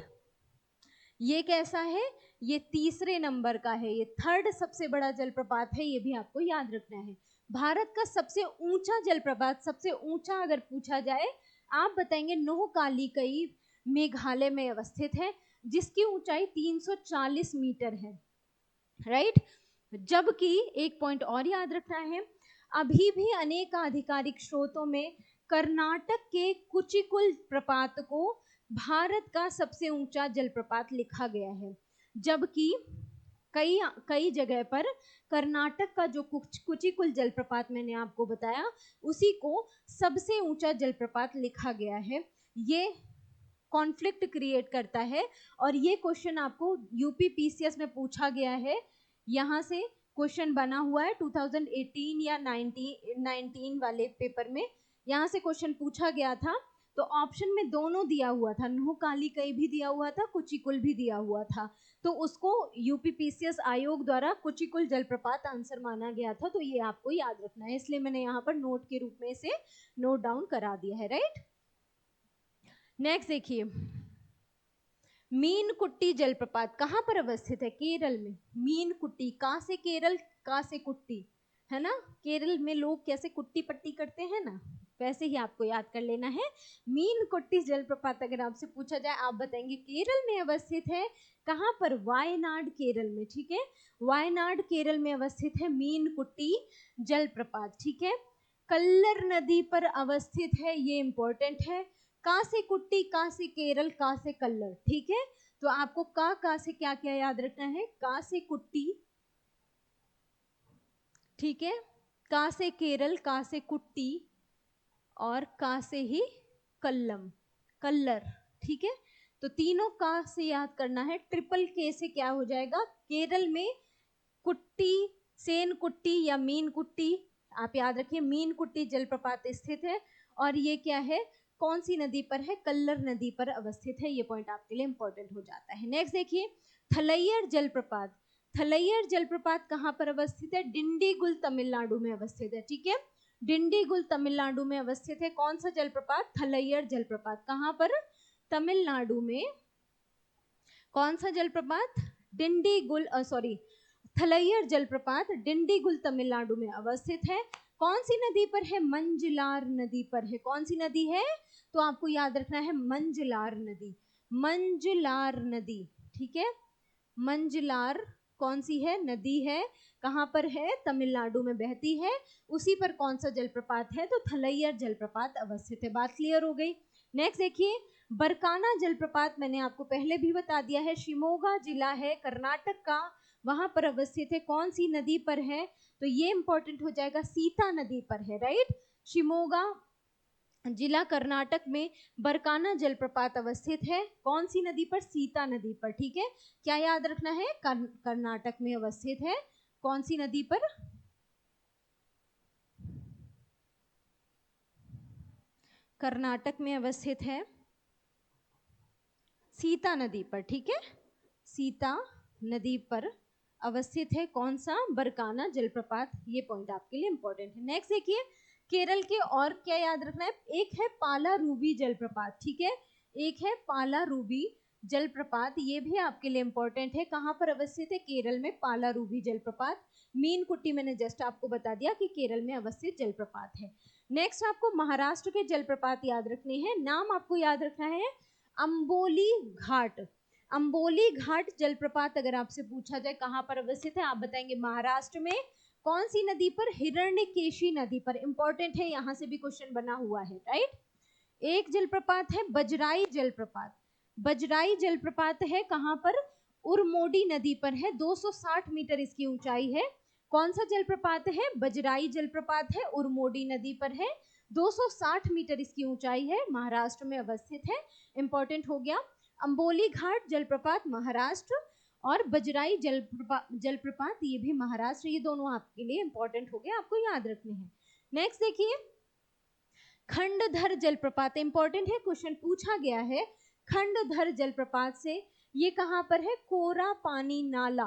ये कैसा है? ये तीसरे नंबर का है, ये थर्ड सबसे बड़ा जलप्रपात है, ये भी आपको याद रखना है। भारत का सबसे ऊंचा जलप्रपात, सबसे ऊंचा अगर पूछा जाए, आप बताएंगे नोहकालीकई मेघालय में अवस्थित है, जिसकी ऊंचाई 340 मीटर है, राइट। जबकि एक पॉइंट और याद रखना है, अभी भी अनेक आधिकारिक स्रोतों में कर्नाटक के कुचिकुल प्रपात को भारत का सबसे ऊंचा जलप्रपात लिखा गया है, जबकि कई जगह पर कर्नाटक का जो कुचिकुल जलप्रपात मैंने आपको बताया, उसी को सबसे ऊंचा जलप्रपात लिखा गया है। ये कॉन्फ्लिक्ट क्रिएट करता है, और ये क्वेश्चन आपको यूपी पीसीएस में पूछा गया है। यहाँ से क्वेश्चन बना हुआ है 2018 या 19 वाले पेपर में, यहाँ से क्वेश्चन पूछा गया था। तो ऑप्शन में दोनों दिया हुआ था, नोहकालीकई भी दिया हुआ था, कुचिकुल भी दिया हुआ था, तो उसको यूपी पीसीएस आयोग द्वारा कुचिकुल जलप्रपात आंसर माना गया था। तो ये आपको याद रखना है, इसलिए मैंने यहाँ पर नोट के रूप में इसे नोट डाउन करा दिया है, राइट। नेक्स्ट देखिए, मीनकुट्टी जलप्रपात कहाँ पर अवस्थित है? केरल में। मीनकुट्टी, का से केरल, का से कुट्टी, है ना। केरल में लोग कैसे कुट्टी पट्टी करते हैं ना, वैसे ही आपको याद कर लेना है। मीनकुट्टी जलप्रपात अगर आपसे पूछा जाए, आप बताएंगे केरल में अवस्थित है, कहाँ पर? वायनाड केरल में, ठीक है। वायनाड केरल में अवस्थित है मीनकुट्टी जलप्रपात, ठीक है। कल्लर नदी पर अवस्थित है, ये इंपॉर्टेंट है। का से कुट्टी, का से केरल, का से कल्लर, ठीक है। तो आपको का से क्या क्या याद रखना है? का से कुट्टी, ठीक है, का से केरल, का से कुट्टी, और का से ही कल्लम, कल्लर, ठीक है। तो तीनों का से याद करना है। ट्रिपल के से क्या हो जाएगा? केरल में कुट्टी, सेन कुट्टी या मीन कुट्टी, आप याद रखिए मीन कुट्टी जलप्रपात स्थित है, और ये क्या है, कौन सी नदी पर है? कल्लर नदी पर अवस्थित है। ये पॉइंट आपके लिए इंपॉर्टेंट हो जाता है। नेक्स्ट देखिए, थलैयर जलप्रपात। थलैयर जलप्रपात कहाँ पर अवस्थित है? डिंडीगुल तमिलनाडु में अवस्थित है, ठीक है। डिंडीगुल तमिलनाडु में अवस्थित है। कौन सा जलप्रपात? थलैयर जलप्रपात। कहाँ पर? तमिलनाडु में। कौन सा जलप्रपात? डिंडीगुल, सॉरी, थलैयर जलप्रपात डिंडीगुल तमिलनाडु में अवस्थित है। कौन सी नदी पर है? मंजलार नदी पर है। कौन सी नदी है? तो आपको याद रखना है मंजलार नदी, मंजलार नदी, ठीक है। मंजलार कौन सी है? नदी है, कहाँ पर है? तमिलनाडु में बहती है। उसी पर कौन सा जलप्रपात है? तो थलैयर जलप्रपात अवस्थित है। बात क्लियर हो गई। नेक्स्ट देखिए, बरकाना जलप्रपात मैंने आपको पहले भी बता दिया है, शिमोगा जिला है कर्नाटक का, वहां पर अवस्थित है। कौन सी नदी पर है? तो ये इंपॉर्टेंट हो जाएगा, सीता नदी पर है, राइट। शिमोगा जिला कर्नाटक में बरकाना जलप्रपात अवस्थित है। कौन सी नदी पर? सीता नदी पर, ठीक है। क्या याद रखना है? कर्नाटक में अवस्थित है। कौन सी नदी पर? कर्नाटक में अवस्थित है, सीता नदी पर, ठीक है। सीता नदी पर अवस्थित है कौन सा? बरकाना जलप्रपात। ये पॉइंट आपके लिए इंपॉर्टेंट है। नेक्स्ट देखिए, केरल के और क्या याद रखना है? एक है पालारूबी जलप्रपात, ठीक है। एक है पालारूबी जलप्रपात, ये भी आपके लिए इंपॉर्टेंट है। कहाँ पर अवस्थित है? केरल में पालारूबी जलप्रपात। मीनकुट्टी मैंने जस्ट आपको बता दिया कि केरल में अवस्थित जलप्रपात है। नेक्स्ट आपको महाराष्ट्र के जलप्रपात याद रखने हैं। नाम आपको याद रखना है, अंबोली घाट। अंबोली घाट जलप्रपात अगर आपसे पूछा जाए कहाँ पर अवस्थित है, आप बताएंगे महाराष्ट्र में। कौन सी नदी पर? हिरण्यकेशी नदी पर। इंपॉर्टेंट है, यहां से भी क्वेश्चन बना हुआ है, राइट। एक जलप्रपात है बजराई जलप्रपात। बजराई जलप्रपात है कहाँ पर? उरमोडी नदी पर है, 260 मीटर इसकी ऊंचाई है। कौन सा जलप्रपात है? बजराई जलप्रपात है, उरमोडी नदी पर है, 260 मीटर इसकी ऊंचाई है, महाराष्ट्र में अवस्थित है। इंपॉर्टेंट हो गया। अंबोली घाट जलप्रपात महाराष्ट्र, और बजराई जलप्रपात ये भी महाराष्ट्र। ये दोनों आपके लिए इंपॉर्टेंट हो गए, आपको याद रखने हैं। नेक्स्ट देखिए, खंडधर जलप्रपात इंपॉर्टेंट है, क्वेश्चन पूछा गया है। खंडधर जलप्रपात से ये कहाँ पर है? कोरा पानी नाला।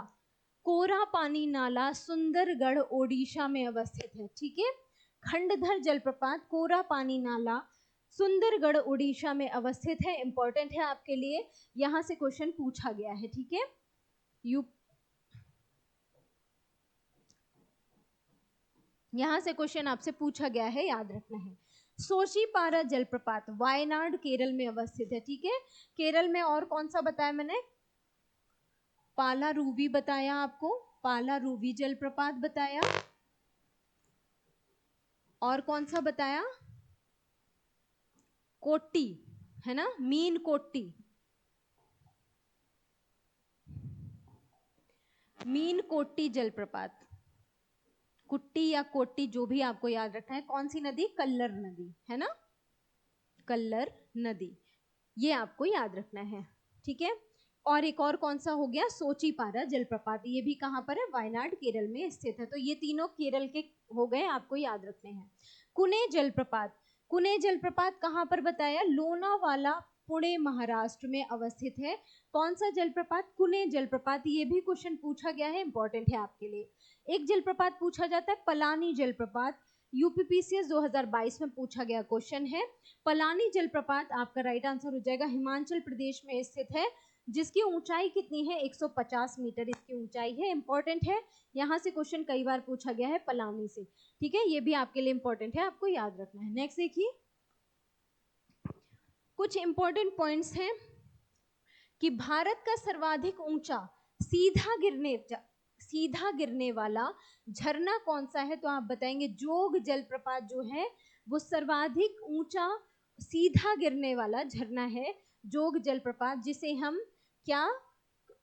कोरा पानी नाला सुंदरगढ़ ओडिशा में अवस्थित है, ठीक है। खंडधर जलप्रपात, कोरा पानी नाला, सुंदरगढ़ ओडिशा में अवस्थित है। इंपॉर्टेंट है आपके लिए, यहां से क्वेश्चन पूछा गया है, ठीक है। यहां से क्वेश्चन आपसे पूछा गया है, याद रखना है। सोशीपारा जलप्रपात वायनाड केरल में अवस्थित है, ठीक है। केरल में और कौन सा बताया मैंने? पालारूवी बताया आपको, पालारूवी जलप्रपात बताया। और कौन सा बताया? कोट्टी, है ना, मीन कोट्टी, मीन कोट्टी जलप्रपात, कुट्टी या कोट्टी जो भी आपको याद रखना है। कौन सी नदी? कल्लर नदी, है ना, कल्लर नदी, ये आपको याद रखना है, ठीक है। और एक और कौन सा हो गया? सोचीपारा जलप्रपात, ये भी कहाँ पर है? वायनाड केरल में स्थित है। तो ये तीनों केरल के हो गए, आपको याद रखने हैं। कुने जलप्रपात, कुने जलप्रपात कहाँ पर बताया? लोनावाला, पुणे महाराष्ट्र में अवस्थित है। कौन सा जलप्रपात? कुने जलप्रपात। ये भी क्वेश्चन पूछा गया है, इंपॉर्टेंट है आपके लिए। एक जलप्रपात पूछा जाता है पलानी जलप्रपात, यूपीपीसीएस 2022 में पूछा गया क्वेश्चन है। पलानी जलप्रपात आपका राइट आंसर हो जाएगा, हिमाचल प्रदेश में स्थित है, जिसकी ऊंचाई कितनी है? 150 मीटर इसकी ऊंचाई है। इंपॉर्टेंट है, यहाँ से क्वेश्चन कई बार पूछा गया है पलानी से, ठीक है। ये भी आपके लिए इंपॉर्टेंट है, आपको याद रखना है। नेक्स्ट देखिए, कुछ इंपॉर्टेंट पॉइंट्स हैं कि भारत का सर्वाधिक ऊंचा सीधा गिरने वाला झरना कौन सा है? तो आप बताएंगे जोग जलप्रपात जो है वो सर्वाधिक ऊंचा सीधा गिरने वाला झरना है, जोग जलप्रपात, जिसे हम क्या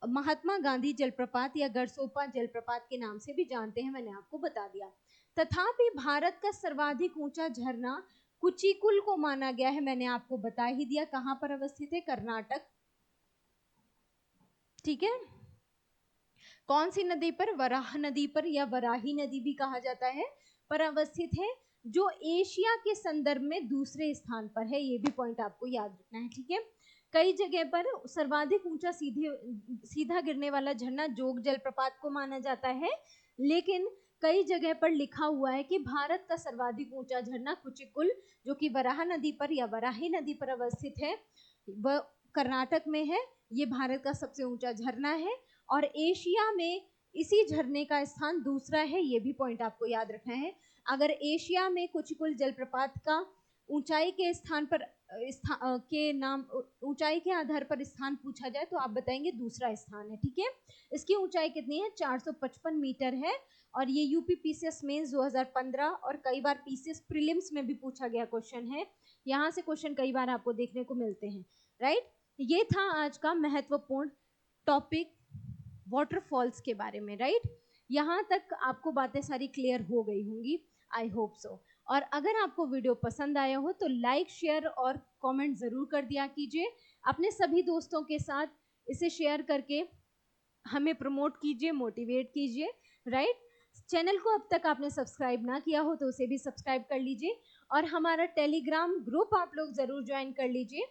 महात्मा गांधी जलप्रपात या गरसोपा जलप्रपात के नाम से भी जानते हैं, मैंने आपको बता दिया। तथापि भारत का सर्वाधिक ऊंचा झरना कुचिकुल को माना गया है, मैंने आपको बता ही दिया कहां पर अवस्थित है, कर्नाटक, ठीक है। कौन सी नदी पर? वराह नदी पर, या वराही नदी भी कहा जाता है, पर अवस्थित है, जो एशिया के संदर्भ में दूसरे स्थान पर है। ये भी पॉइंट आपको याद रखना है, ठीक है। कई जगह पर सर्वाधिक ऊंचा सीधा गिरने वाला झरना जोग जलप्रपात को माना जाता है, लेकिन कई जगह पर लिखा हुआ है कि भारत का सर्वाधिक ऊंचा झरना कुचिकुल, जो कि वराह नदी पर या वराही नदी पर अवस्थित है, वह कर्नाटक में है। ये भारत का सबसे ऊंचा झरना है और एशिया में इसी झरने का स्थान दूसरा है, ये भी पॉइंट आपको याद रखना है। अगर एशिया में कुचिकुल जलप्रपात का ऊंचाई के स्थान पर के नाम ऊंचाई के आधार पर स्थान पूछा जाए तो आप बताएंगे दूसरा स्थान है, ठीक है। इसकी ऊंचाई कितनी है? 455 मीटर है, और ये यूपी पीसीएस मेंस 2015 और कई बार पीसीएस प्रीलिम्स में भी पूछा गया क्वेश्चन है। यहाँ से क्वेश्चन कई बार आपको देखने को मिलते हैं, राइट। ये था आज का महत्वपूर्ण टॉपिक वाटरफॉल्स के बारे में, राइट। यहाँ तक आपको बातें सारी क्लियर हो गई होंगी, आई होप सो। और अगर आपको वीडियो पसंद आया हो तो लाइक, शेयर और कमेंट ज़रूर कर दिया कीजिए। अपने सभी दोस्तों के साथ इसे शेयर करके हमें प्रमोट कीजिए, मोटिवेट कीजिए, राइट। चैनल को अब तक आपने सब्सक्राइब ना किया हो तो उसे भी सब्सक्राइब कर लीजिए, और हमारा टेलीग्राम ग्रुप आप लोग ज़रूर ज्वाइन कर लीजिए,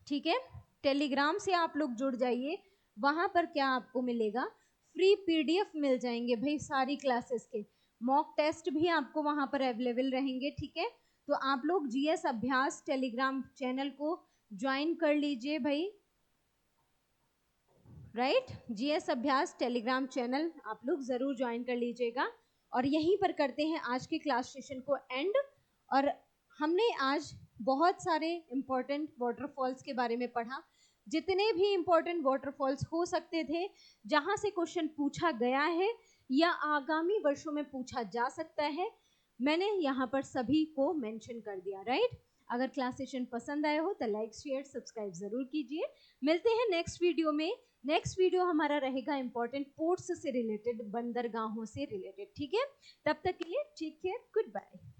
ठीक है। टेलीग्राम से आप लोग जुड़ जाइए, वहाँ पर क्या आपको मिलेगा? फ्री पीडीएफ मिल जाएंगे भाई, सारी क्लासेस के मॉक टेस्ट भी आपको वहाँ पर अवेलेबल रहेंगे, ठीक है। तो आप लोग जीएस अभ्यास टेलीग्राम चैनल को ज्वाइन कर लीजिए भाई, राइट। जीएस अभ्यास टेलीग्राम चैनल आप लोग ज़रूर ज्वाइन कर लीजिएगा। और यहीं पर करते हैं आज के क्लास सेशन को एंड। और हमने आज बहुत सारे इम्पोर्टेंट वाटरफॉल्स के बारे में पढ़ा, जितने भी इम्पोर्टेंट वाटरफॉल्स हो सकते थे, जहाँ से क्वेश्चन पूछा गया है या आगामी वर्षों में पूछा जा सकता है, मैंने यहाँ पर सभी को मेंशन कर दिया, राइट। अगर क्लास सेशन पसंद आया हो तो लाइक, शेयर, सब्सक्राइब ज़रूर कीजिए। मिलते हैं नेक्स्ट वीडियो में। नेक्स्ट वीडियो हमारा रहेगा इंपॉर्टेंट पोर्ट्स से रिलेटेड, बंदरगाहों से रिलेटेड, ठीक है। तब तक के लिए टेक केयर, गुड बाय।